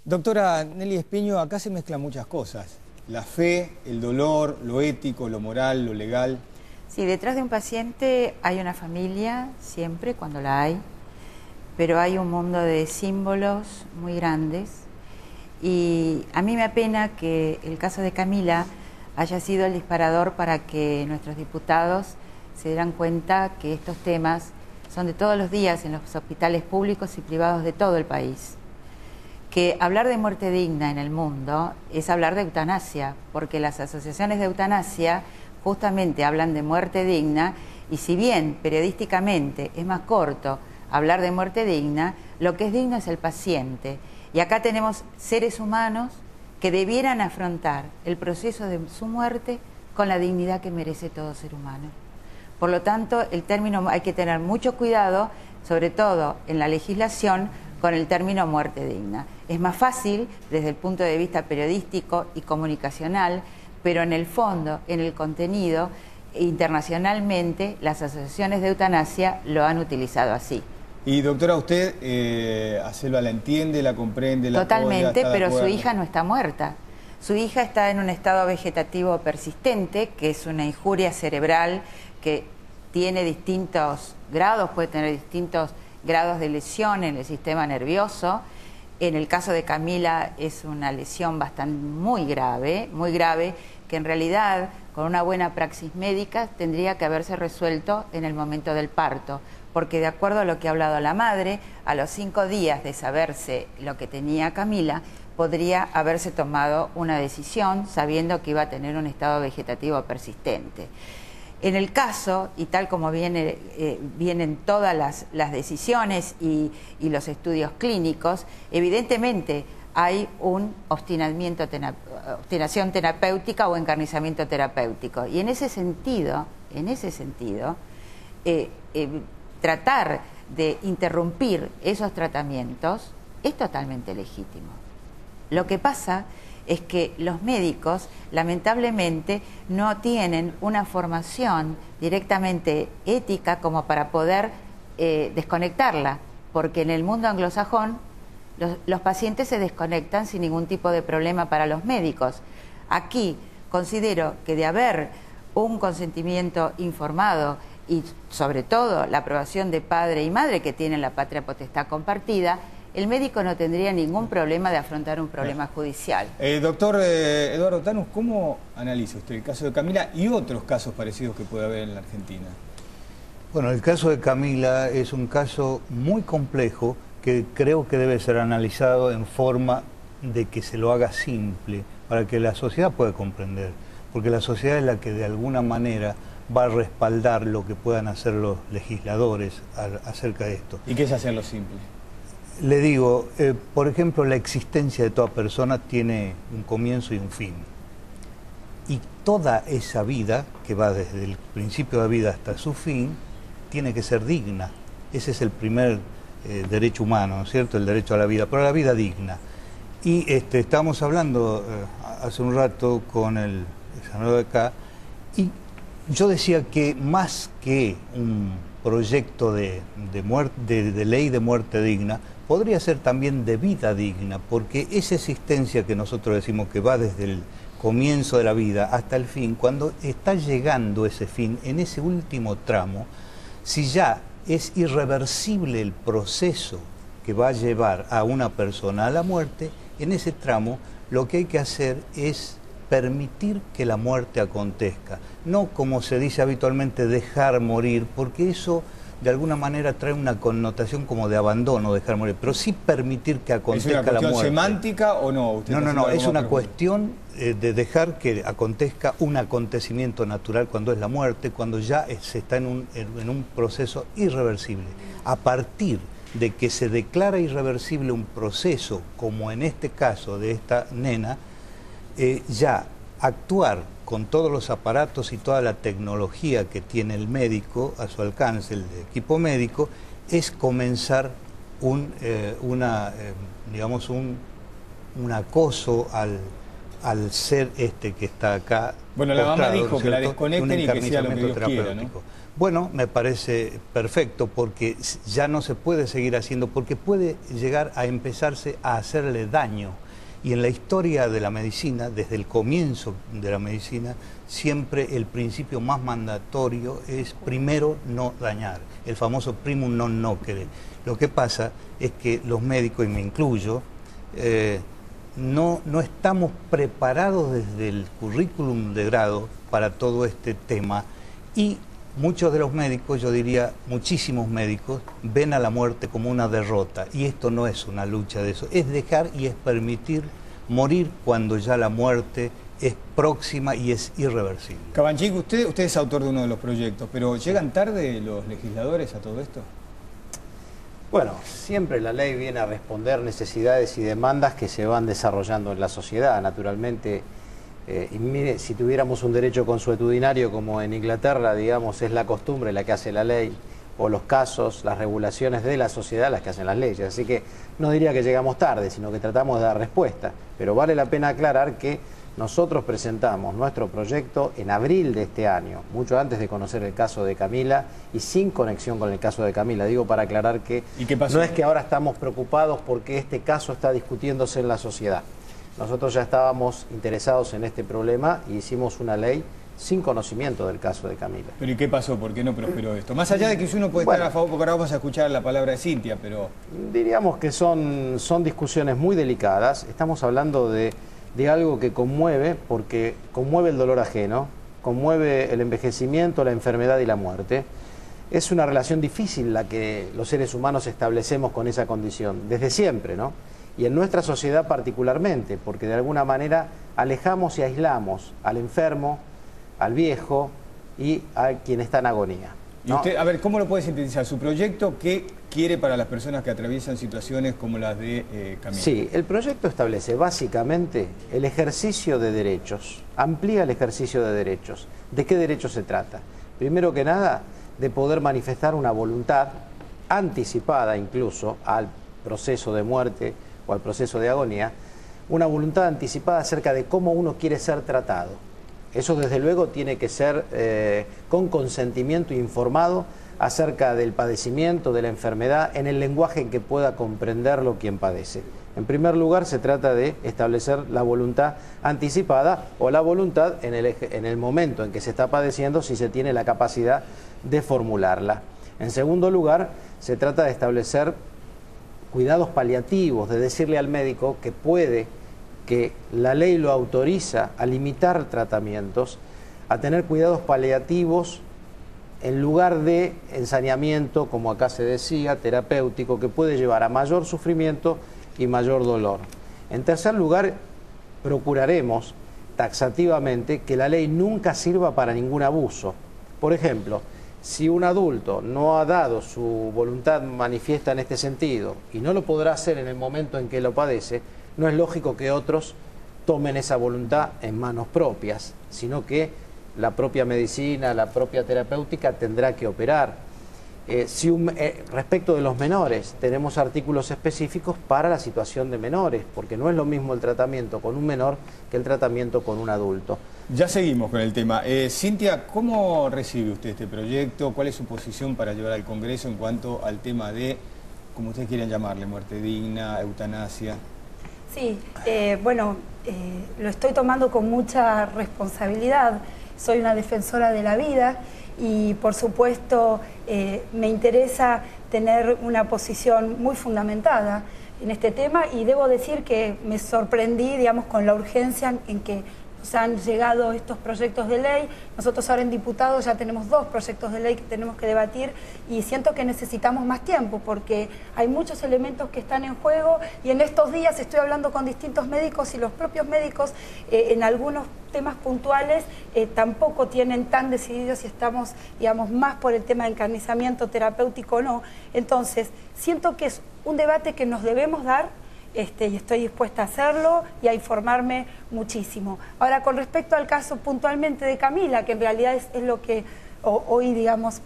Doctora Nelly Espiño, acá se mezclan muchas cosas. La fe, el dolor, lo ético, lo moral, lo legal. Sí, detrás de un paciente hay una familia, siempre, cuando la hay, pero hay un mundo de símbolos muy grandes. Y a mí me apena que el caso de Camila haya sido el disparador para que nuestros diputados se dieran cuenta que estos temas son de todos los días en los hospitales públicos y privados de todo el país. Que hablar de muerte digna en el mundo es hablar de eutanasia, porque las asociaciones de eutanasia justamente hablan de muerte digna, y si bien periodísticamente es más corto hablar de muerte digna, lo que es digno es el paciente. Y acá tenemos seres humanos que debieran afrontar el proceso de su muerte con la dignidad que merece todo ser humano. Por lo tanto, el término hay que tener mucho cuidado, sobre todo en la legislación, con el término muerte digna. Es más fácil desde el punto de vista periodístico y comunicacional, pero en el fondo, en el contenido, internacionalmente las asociaciones de eutanasia lo han utilizado así. Y doctora, ¿usted a Selva la entiende, la comprende, la apoya? Totalmente, pero su hija no está muerta. Su hija está en un estado vegetativo persistente, que es una injuria cerebral que tiene distintos grados, puede tener distintos grados de lesión en el sistema nervioso. En el caso de Camila es una lesión muy grave, que en realidad con una buena praxis médica tendría que haberse resuelto en el momento del parto, porque de acuerdo a lo que ha hablado la madre, a los 5 días de saberse lo que tenía Camila, podría haberse tomado una decisión sabiendo que iba a tener un estado vegetativo persistente. En el caso, y tal como vienen todas las decisiones y los estudios clínicos, evidentemente hay un obstinación terapéutica o encarnizamiento terapéutico. Y en ese sentido, tratar de interrumpir esos tratamientos es totalmente legítimo. Lo que pasa es que los médicos, lamentablemente, no tienen una formación directamente ética como para poder desconectarla, porque en el mundo anglosajón los pacientes se desconectan sin ningún tipo de problema para los médicos. Aquí considero que de haber un consentimiento informado y sobre todo la aprobación de padre y madre que tienen la patria potestad compartida, el médico no tendría ningún problema de afrontar un problema judicial. Doctor Eduardo Thanos, ¿cómo analiza usted el caso de Camila y otros casos parecidos que puede haber en la Argentina? Bueno, el caso de Camila es un caso muy complejo que creo que debe ser analizado en forma de que se lo haga simple, para que la sociedad pueda comprender, porque la sociedad es la que de alguna manera va a respaldar lo que puedan hacer los legisladores acerca de esto. ¿Y qué es hacerlo simple? Le digo, por ejemplo, la existencia de toda persona tiene un comienzo y un fin. Y toda esa vida, que va desde el principio de la vida hasta su fin, tiene que ser digna. Ese es el primer derecho humano, ¿no es cierto? El derecho a la vida, pero a la vida digna. Y estábamos hablando hace un rato con el senador de acá, y yo decía que más que un proyecto de ley de muerte digna, podría ser también de vida digna, porque esa existencia que nosotros decimos que va desde el comienzo de la vida hasta el fin, cuando está llegando ese fin, en ese último tramo, si ya es irreversible el proceso que va a llevar a una persona a la muerte, en ese tramo lo que hay que hacer es permitir que la muerte acontezca, no como se dice habitualmente dejar morir, porque eso de alguna manera trae una connotación como de abandono, dejar morir, pero sí permitir que acontezca la muerte. ¿Es una cuestión semántica o no? No, es una cuestión de dejar que acontezca un acontecimiento natural cuando es la muerte, cuando ya se está en un proceso irreversible. A partir de que se declara irreversible un proceso, como en este caso de esta nena, ya actuar con todos los aparatos y toda la tecnología que tiene el médico a su alcance, el equipo médico, es comenzar un acoso al ser este que está acá. Bueno, la mamá postrado, dijo ¿no es que la cierto? desconecten y que sea lo que Dios quiera, ¿no? Bueno, me parece perfecto, porque ya no se puede seguir haciendo, porque puede llegar a empezarse a hacerle daño. Y en la historia de la medicina, desde el comienzo de la medicina, siempre el principio más mandatorio es primero no dañar, el famoso primum non nocere. Lo que pasa es que los médicos, y me incluyo, no estamos preparados desde el currículum de grado para todo este tema, y muchos de los médicos, yo diría muchísimos médicos, ven a la muerte como una derrota, y esto no es una lucha de eso, es dejar y es permitir morir cuando ya la muerte es próxima y es irreversible. Cabanchik, usted es autor de uno de los proyectos, pero ¿llegan tarde los legisladores a todo esto? Bueno, siempre la ley viene a responder necesidades y demandas que se van desarrollando en la sociedad, naturalmente. Y mire, si tuviéramos un derecho consuetudinario como en Inglaterra, digamos, es la costumbre la que hace la ley, o los casos, las regulaciones de la sociedad las que hacen las leyes. Así que no diría que llegamos tarde, sino que tratamos de dar respuesta. Pero vale la pena aclarar que nosotros presentamos nuestro proyecto en abril de este año, mucho antes de conocer el caso de Camila y sin conexión con el caso de Camila. Digo para aclarar que no es que ahora estamos preocupados porque este caso está discutiéndose en la sociedad. Nosotros ya estábamos interesados en este problema y hicimos una ley sin conocimiento del caso de Camila. ¿Pero y qué pasó? ¿Por qué no prosperó esto? Más allá de que si uno puede estar a favor, porque ahora vamos a escuchar la palabra de Cintia, pero... Diríamos que son discusiones muy delicadas. Estamos hablando de algo que conmueve, porque conmueve el dolor ajeno, conmueve el envejecimiento, la enfermedad y la muerte. Es una relación difícil la que los seres humanos establecemos con esa condición, desde siempre, ¿no? Y en nuestra sociedad particularmente, porque de alguna manera alejamos y aislamos al enfermo, al viejo y a quien está en agonía, ¿no? Y usted, a ver, ¿cómo lo puede sintetizar? ¿Su proyecto qué quiere para las personas que atraviesan situaciones como las de Camila? Sí, el proyecto establece básicamente el ejercicio de derechos, amplía el ejercicio de derechos. ¿De qué derechos se trata? Primero que nada, de poder manifestar una voluntad anticipada incluso al proceso de muerte o al proceso de agonía, una voluntad anticipada acerca de cómo uno quiere ser tratado. Eso desde luego tiene que ser con consentimiento informado acerca del padecimiento, de la enfermedad, en el lenguaje en que pueda comprenderlo quien padece. En primer lugar, se trata de establecer la voluntad anticipada o la voluntad en el momento en que se está padeciendo, si se tiene la capacidad de formularla. En segundo lugar, se trata de establecer cuidados paliativos, de decirle al médico que la ley lo autoriza a limitar tratamientos, a tener cuidados paliativos en lugar de ensañamiento, como acá se decía, terapéutico, que puede llevar a mayor sufrimiento y mayor dolor. En tercer lugar, procuraremos taxativamente que la ley nunca sirva para ningún abuso. Por ejemplo, si un adulto no ha dado su voluntad manifiesta en este sentido y no lo podrá hacer en el momento en que lo padece, no es lógico que otros tomen esa voluntad en manos propias, sino que la propia medicina, la propia terapéutica tendrá que operar. Respecto de los menores, tenemos artículos específicos para la situación de menores, porque no es lo mismo el tratamiento con un menor que el tratamiento con un adulto. Ya seguimos con el tema. Cintia, ¿cómo recibe usted este proyecto? ¿Cuál es su posición para llevar al Congreso en cuanto al tema de, como ustedes quieran llamarle, muerte digna, eutanasia? Sí, lo estoy tomando con mucha responsabilidad. Soy una defensora de la vida y, por supuesto, me interesa tener una posición muy fundamentada en este tema, y debo decir que me sorprendí, digamos, con la urgencia en que nos han llegado estos proyectos de ley. Nosotros ahora en diputados ya tenemos 2 proyectos de ley que tenemos que debatir y siento que necesitamos más tiempo porque hay muchos elementos que están en juego, y en estos días estoy hablando con distintos médicos y los propios médicos en algunos temas puntuales tampoco tienen tan decididos si estamos, digamos, más por el tema de encarnizamiento terapéutico o no. Entonces, siento que es un debate que nos debemos dar, y estoy dispuesta a hacerlo y a informarme muchísimo. Ahora, con respecto al caso puntualmente de Camila, que en realidad es lo que hoy, digamos,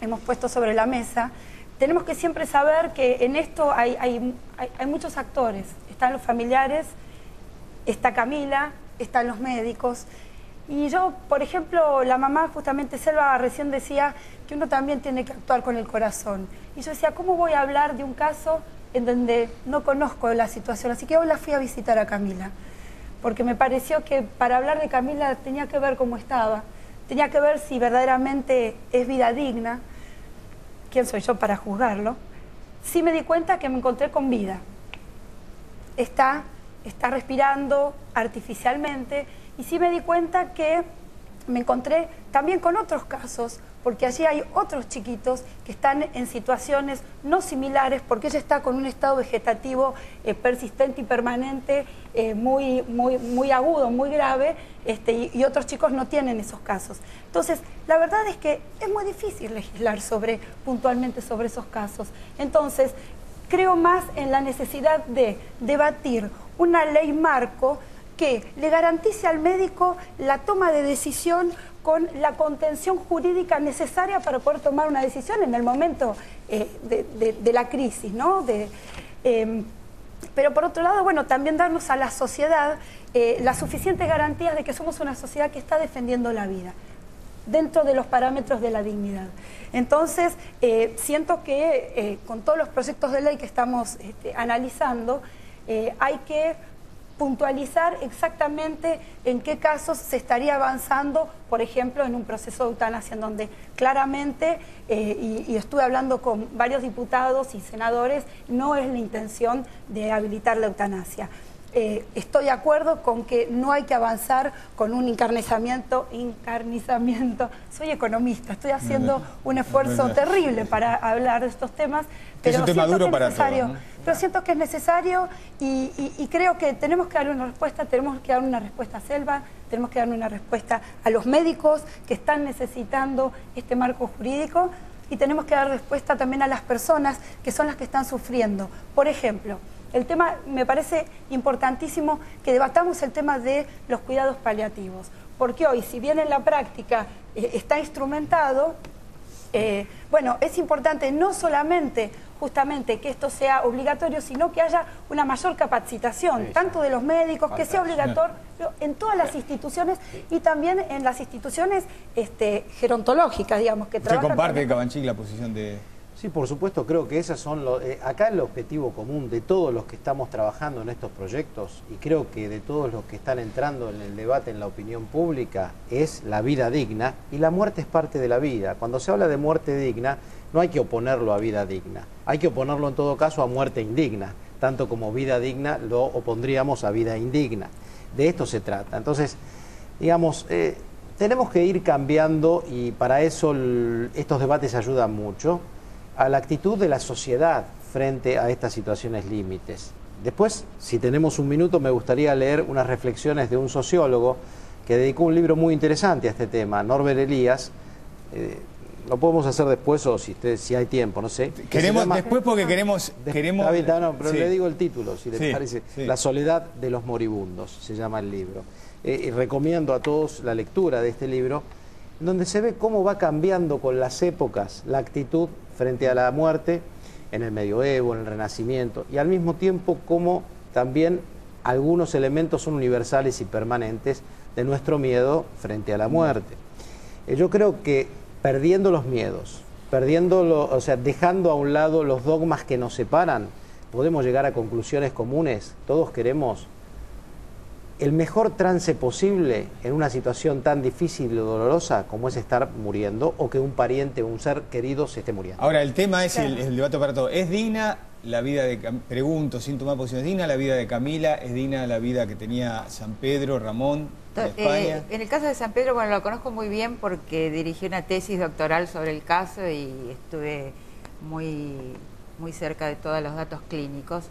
hemos puesto sobre la mesa, tenemos que siempre saber que en esto hay muchos actores. Están los familiares, está Camila, están los médicos. Y yo, por ejemplo, la mamá, justamente Selva, recién decía que uno también tiene que actuar con el corazón. Y yo decía, ¿cómo voy a hablar de un caso en donde no conozco la situación? Así que hoy la fui a visitar a Camila, porque me pareció que para hablar de Camila tenía que ver cómo estaba, tenía que ver si verdaderamente es vida digna. ¿Quién soy yo para juzgarlo? Sí me di cuenta que me encontré con vida. Está respirando artificialmente, y sí me di cuenta que me encontré también con otros casos, porque allí hay otros chiquitos que están en situaciones no similares, porque ella está con un estado vegetativo persistente y permanente, muy agudo, muy grave, y otros chicos no tienen esos casos. Entonces, la verdad es que es muy difícil legislar puntualmente sobre esos casos. Entonces, creo más en la necesidad de debatir una ley marco que le garantice al médico la toma de decisión con la contención jurídica necesaria para poder tomar una decisión en el momento de la crisis, ¿no? Pero por otro lado, bueno, también darnos a la sociedad las suficientes garantías de que somos una sociedad que está defendiendo la vida dentro de los parámetros de la dignidad. Entonces, siento que con todos los proyectos de ley que estamos analizando, hay que puntualizar exactamente en qué casos se estaría avanzando, por ejemplo, en un proceso de eutanasia, en donde claramente, y estuve hablando con varios diputados y senadores, no es la intención de habilitar la eutanasia. Estoy de acuerdo con que no hay que avanzar con un encarnizamiento, soy economista, estoy haciendo un esfuerzo terrible para hablar de estos temas, pero es un tema duro para todos, ¿no? Pero siento que es necesario y creo que tenemos que darle una respuesta, tenemos que dar una respuesta a Selva, tenemos que darle una respuesta a los médicos que están necesitando este marco jurídico, y tenemos que dar respuesta también a las personas que son las que están sufriendo. Por ejemplo, el tema, me parece importantísimo que debatamos el tema de los cuidados paliativos, porque hoy, si bien en la práctica está instrumentado, bueno, es importante no solamente justamente que esto sea obligatorio, sino que haya una mayor capacitación, tanto de los médicos, que sea obligatorio en todas las instituciones y también en las instituciones gerontológicas, digamos, que trabajan. ¿Usted comparte, Cabanchik, la posición de...? Sí, por supuesto, creo que esas son acá el objetivo común de todos los que estamos trabajando en estos proyectos, y creo que de todos los que están entrando en el debate, en la opinión pública, es la vida digna, y la muerte es parte de la vida. Cuando se habla de muerte digna, no hay que oponerlo a vida digna, hay que oponerlo en todo caso a muerte indigna, tanto como vida digna lo opondríamos a vida indigna. De esto se trata. Entonces, digamos, tenemos que ir cambiando, y para eso estos debates ayudan mucho a la actitud de la sociedad frente a estas situaciones límites. Después, si tenemos un minuto, me gustaría leer unas reflexiones de un sociólogo que dedicó un libro muy interesante a este tema, Norbert Elias. Lo podemos hacer después, o si hay tiempo, no sé. Después porque queremos... No, pero sí. Le digo el título, si les parece. Sí. La soledad de los moribundos, se llama el libro. Y recomiendo a todos la lectura de este libro, donde se ve cómo va cambiando con las épocas la actitud frente a la muerte en el medioevo, en el Renacimiento, y al mismo tiempo cómo también algunos elementos son universales y permanentes de nuestro miedo frente a la muerte. Yo creo que perdiendo los miedos, dejando a un lado los dogmas que nos separan, podemos llegar a conclusiones comunes. Todos queremos el mejor trance posible en una situación tan difícil y dolorosa como es estar muriendo, o que un pariente o un ser querido se esté muriendo. Ahora, el tema es el debate para todos. ¿Es digna la vida de pregunto, sin tomar posición, ¿es digna la vida de Camila? ¿Es digna la vida que tenía San Pedro, Ramón, en España? En el caso de San Pedro, bueno, lo conozco muy bien porque dirigí una tesis doctoral sobre el caso y estuve muy cerca de todos los datos clínicos.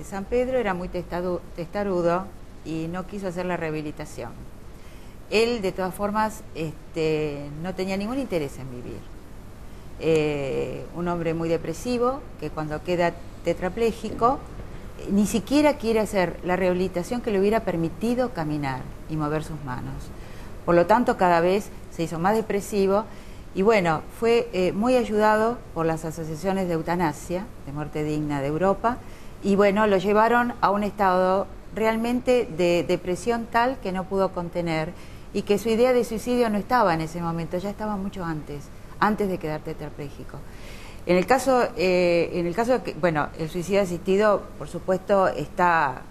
San Pedro era muy testarudo y no quiso hacer la rehabilitación. Él, de todas formas, no tenía ningún interés en vivir. Un hombre muy depresivo, que cuando queda tetrapléjico, ni siquiera quiere hacer la rehabilitación que le hubiera permitido caminar y mover sus manos. Por lo tanto, cada vez se hizo más depresivo. Y bueno, fue muy ayudado por las asociaciones de eutanasia, de muerte digna de Europa, y bueno, lo llevaron a un estado realmente de depresión tal que no pudo contener y que su idea de suicidio no estaba en ese momento, ya estaba mucho antes de quedar tetrapléjico. En el caso de que, bueno, el suicidio asistido, por supuesto, está